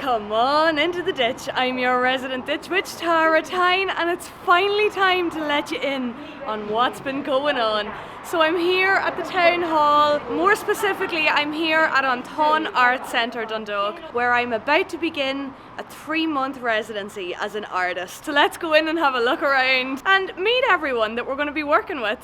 Come on into the ditch. I'm your resident ditch witch, Táin, and it's finally time to let you in on what's been going on. So I'm here at the town hall. More specifically, I'm here at Táin Art Centre, Dundalk, where I'm about to begin a 3-month residency as an artist. So let's go in and have a look around and meet everyone that we're going to be working with.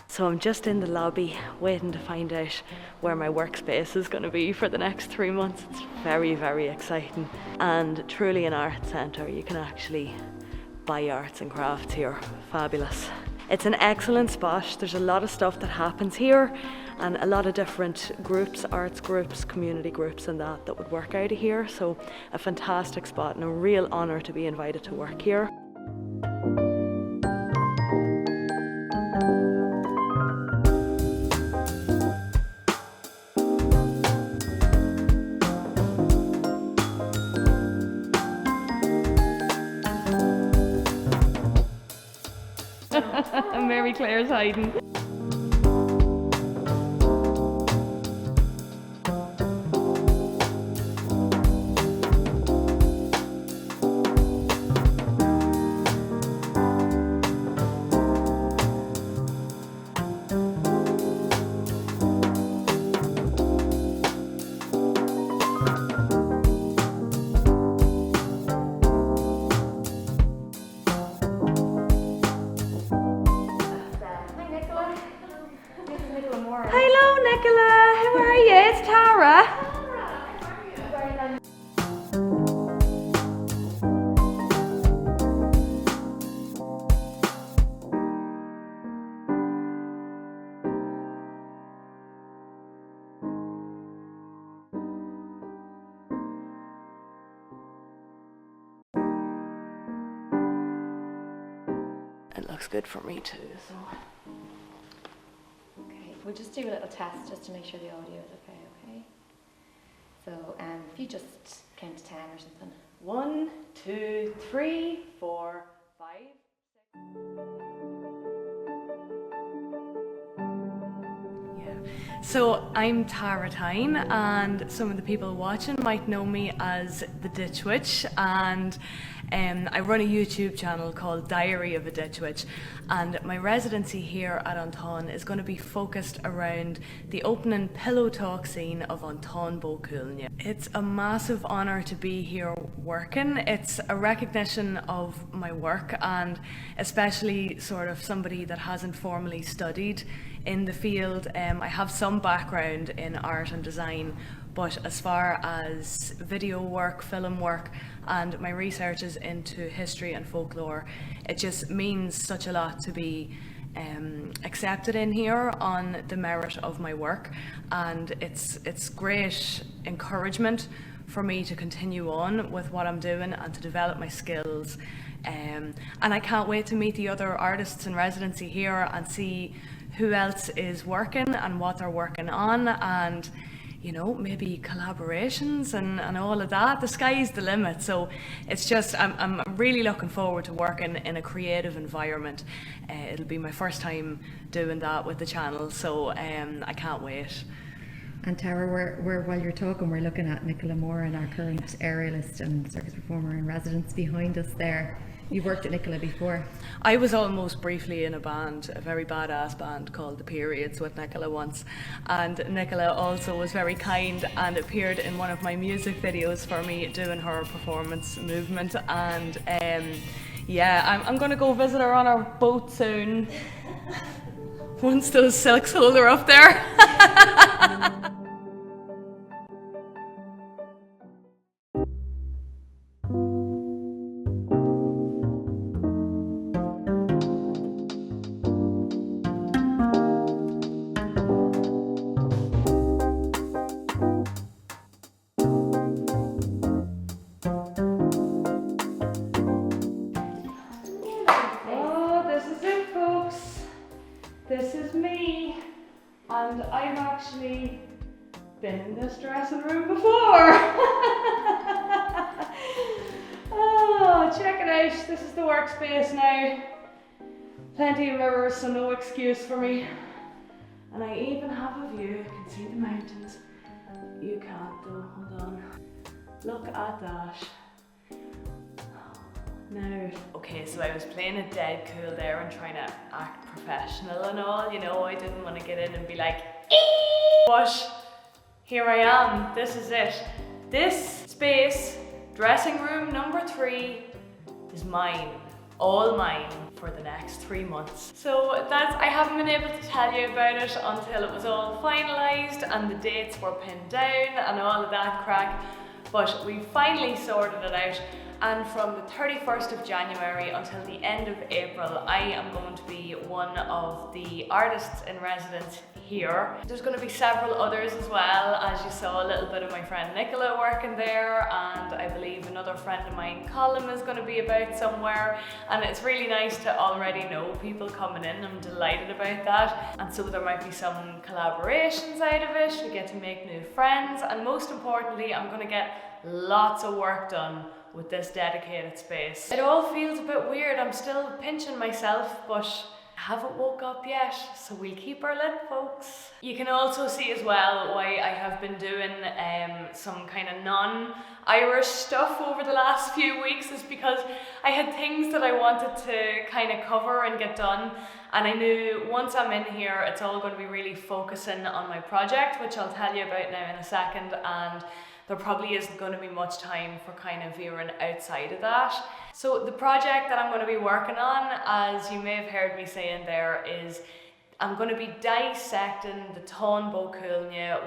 So I'm just in the lobby waiting to find out where my workspace is going to be for the next 3 months. It's very, very exciting. And truly an art centre, you can actually buy arts and crafts here. Fabulous. It's an excellent spot. There's a lot of stuff that happens here and a lot of different groups, arts groups, community groups and that would work out of here. So a fantastic spot and a real honour to be invited to work here. Mary Claire's hiding. Hello Nicola, how are you? It's Tara. It looks good for me too, so. We'll just do a little test just to make sure the audio is okay? So if you just count to 10 or something. 1, 2, 3, 4, 5, 6. Yeah. So I'm Táin, and some of the people watching might know me as the Ditch Witch, and I run a YouTube channel called Diary of a Ditch Witch, and my residency here at Táin is going to be focused around the opening pillow talk scene of Táin Bócúilne. It's a massive honour to be here working. It's a recognition of my work, and especially sort of somebody that hasn't formally studied in the field. I have some background in art and design, but as far as video work, film work, and my research is into history and folklore, it just means such a lot to be accepted in here on the merit of my work, and it's great encouragement for me to continue on with what I'm doing and to develop my skills. And I can't wait to meet the other artists in residency here and see who else is working and what they're working on, and you know, maybe collaborations and all of that. The sky's the limit. So it's just, I'm really looking forward to working in a creative environment. It'll be my first time doing that with the channel, so I can't wait. And Tara, while you're talking, we're looking at Nicola Moore, and our current aerialist and circus performer in residence behind us there. You've worked with Nicola before. I was almost briefly in a band, a very badass band called The Periods with Nicola once. And Nicola also was very kind and appeared in one of my music videos for me doing her performance movement. And yeah, I'm going to go visit her on our boat soon. Once those silks hold her up there. This is me, and I've actually been in this dressing room before. Oh, check it out. This is the workspace now. Plenty of mirrors, so no excuse for me. And I even have a view. You can see the mountains. You can't though, hold on. Look at that. Now, okay, so I was playing it dead cool there and trying to act professional and all, you know, I didn't want to get in and be like, eee! But here I am, this is it. This space, dressing room number 3, is mine, all mine for the next 3 months. So I haven't been able to tell you about it until it was all finalised and the dates were pinned down and all of that crack, but we finally sorted it out. And from the 31st of January until the end of April, I am going to be one of the artists in residence here. There's going to be several others as well. As you saw, a little bit of my friend Nicola working there, and I believe another friend of mine, Colin, is going to be about somewhere. And it's really nice to already know people coming in. I'm delighted about that. And so there might be some collaborations out of it. We get to make new friends, and most importantly, I'm going to get lots of work done with this dedicated space. It all feels a bit weird. I'm still pinching myself, but I haven't woke up yet, so we'll keep her lit, folks. You can also see as well why I have been doing some kind of non-Irish stuff over the last few weeks is because I had things that I wanted to kind of cover and get done, and I knew once I'm in here, it's all going to be really focusing on my project, which I'll tell you about now in a second, and there probably isn't going to be much time for kind of veering outside of that. So the project that I'm going to be working on, as you may have heard me saying there, is I'm going to be dissecting the Táin,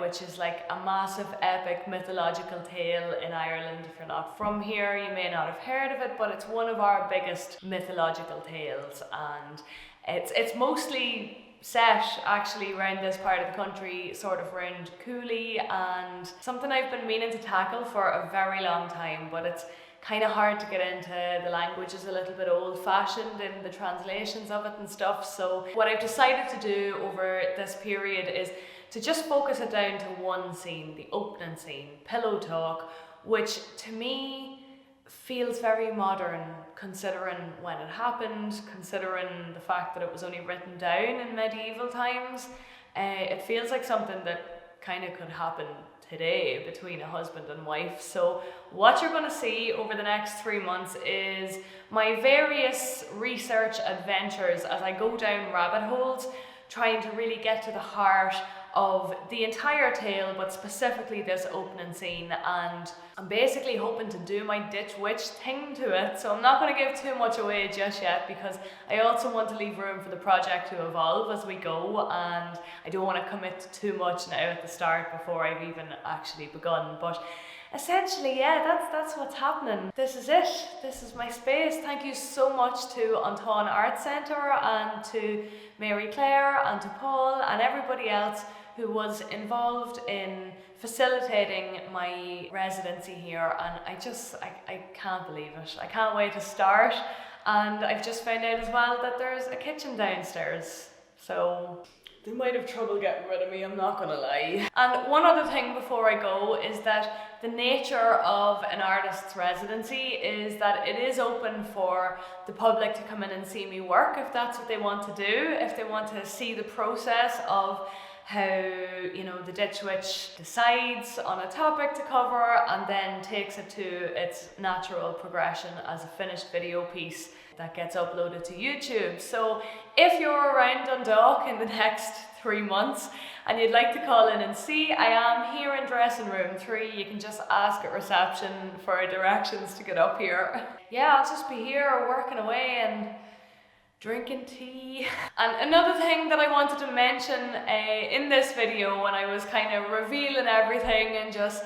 which is like a massive epic mythological tale in Ireland. If you're not from here, you may not have heard of it, but it's one of our biggest mythological tales, and it's mostly set actually around this part of the country, sort of around Cooley, and something I've been meaning to tackle for a very long time, but it's kind of hard to get into. The language is a little bit old-fashioned in the translations of it and stuff, so what I've decided to do over this period is to just focus it down to one scene, the opening scene, Pillow Talk, which to me feels very modern, considering when it happened, considering the fact that it was only written down in medieval times. It feels like something that kind of could happen today between a husband and wife. So what you're going to see over the next 3 months is my various research adventures as I go down rabbit holes, trying to really get to the heart of the entire tale, but specifically this opening scene, and I'm basically hoping to do my Ditch Witch thing to it, so I'm not going to give too much away just yet because I also want to leave room for the project to evolve as we go, and I don't want to commit to too much now at the start before I've even actually begun. But essentially, yeah, that's what's happening. This is it. This is my space. Thank you so much to Táin Art Centre and to Mary Claire and to Paul and everybody else who was involved in facilitating my residency here, and I can't believe it. I can't wait to start, and I've just found out as well that there's a kitchen downstairs, so they might have trouble getting rid of me, I'm not gonna lie. And one other thing before I go is that the nature of an artist's residency is that it is open for the public to come in and see me work if that's what they want to do, if they want to see the process of how, you know, the Ditch Witch decides on a topic to cover and then takes it to its natural progression as a finished video piece that gets uploaded to YouTube. So if you're around Dundalk in the next 3 months and you'd like to call in and see, I am here in dressing room 3. You can just ask at reception for directions to get up here. Yeah, I'll just be here working away and drinking tea. And another thing that I wanted to mention in this video when I was kind of revealing everything and just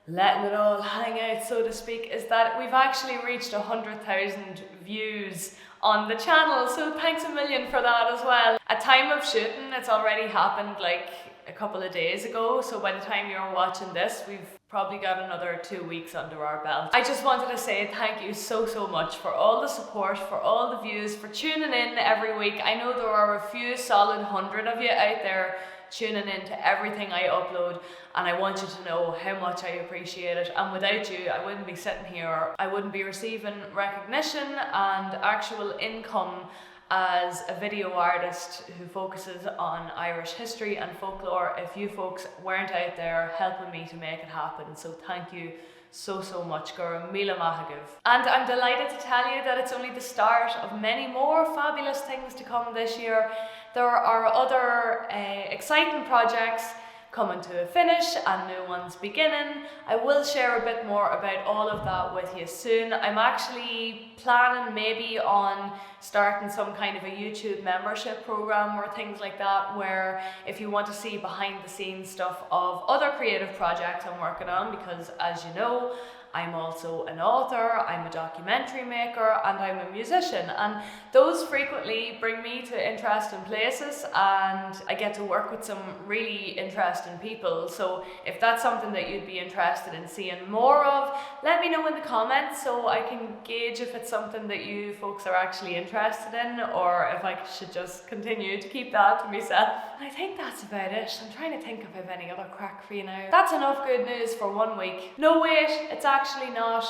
letting it all hang out, so to speak, is that we've actually reached 100,000 views on the channel, so thanks a million for that as well. At time of shooting, it's already happened like a couple of days ago, so by the time you're watching this, we've probably got another 2 weeks under our belt. I just wanted to say thank you so much for all the support, for all the views, for tuning in every week. I know there are a few solid 100 of you out there tuning in to everything I upload, and I want you to know how much I appreciate it. And without you, I wouldn't be sitting here. I wouldn't be receiving recognition and actual income as a video artist who focuses on Irish history and folklore if you folks weren't out there helping me to make it happen. So thank you so much, Gura Mila Mahagiv. And I'm delighted to tell you that it's only the start of many more fabulous things to come this year. There are other exciting projects coming to a finish and new ones beginning. I will share a bit more about all of that with you soon. I'm actually planning maybe on starting some kind of a YouTube membership program or things like that, where if you want to see behind the scenes stuff of other creative projects I'm working on, because as you know, I'm also an author, I'm a documentary maker, and I'm a musician, and those frequently bring me to interesting places, and I get to work with some really interesting people. So if that's something that you'd be interested in seeing more of, let me know in the comments so I can gauge if it's something that you folks are actually interested in, or if I should just continue to keep that to myself. I think that's about it. I'm trying to think if I have any other crack for you now. That's enough good news for 1 week. No wait, it's actually not.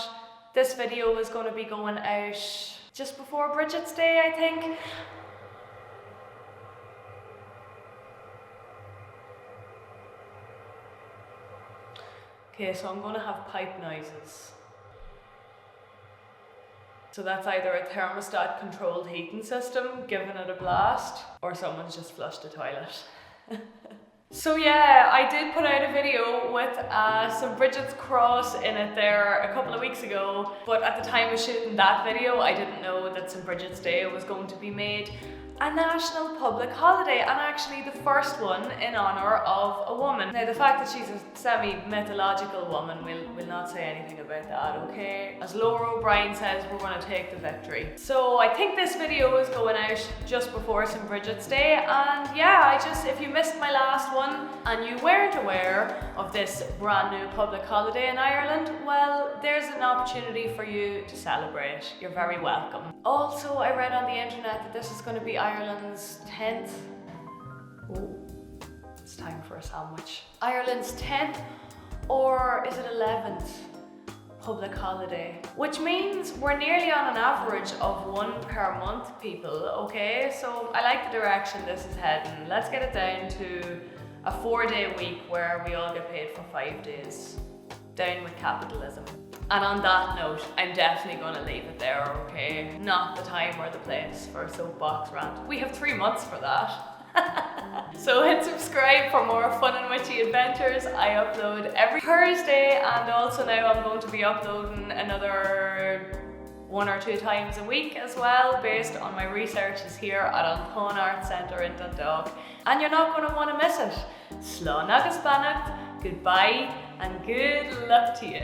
This video is going to be going out just before Bridget's Day, I think. Okay, so I'm going to have pipe noises. So that's either a thermostat controlled heating system giving it a blast, or someone's just flushed the toilet. So yeah, I did put out a video with some Bridget's Cross in it there a couple of weeks ago, but at the time of shooting that video I didn't know that St. Bridget's Day was going to be made a national public holiday, and actually the first one in honour of a woman. Now the fact that she's a semi-mythological woman, we'll not say anything about that, okay? As Laura O'Brien says, we're going to take the victory. So I think this video is going out just before St. Bridget's Day, and yeah, if you missed my last one and you weren't aware of this brand new public holiday in Ireland, well, there's an opportunity for you to celebrate. You're very welcome. Also, I read on the internet that this is going to be Ireland's 10th, it's time for a sandwich. Ireland's 10th, or is it 11th public holiday? Which means we're nearly on an average of 1 per month, people, okay? So I like the direction this is heading. Let's get it down to a 4-day week where we all get paid for 5 days. Down with capitalism. And on that note, I'm definitely going to leave it there, okay? Not the time or the place for a soapbox rant. We have 3 months for that. So hit subscribe for more fun and witchy adventures. I upload every Thursday, and also now I'm going to be uploading another 1 or 2 times a week as well, based on my researches here at Táin Arts Centre in Dundalk. And you're not going to want to miss it. Slán agus beannacht, goodbye and good luck to you.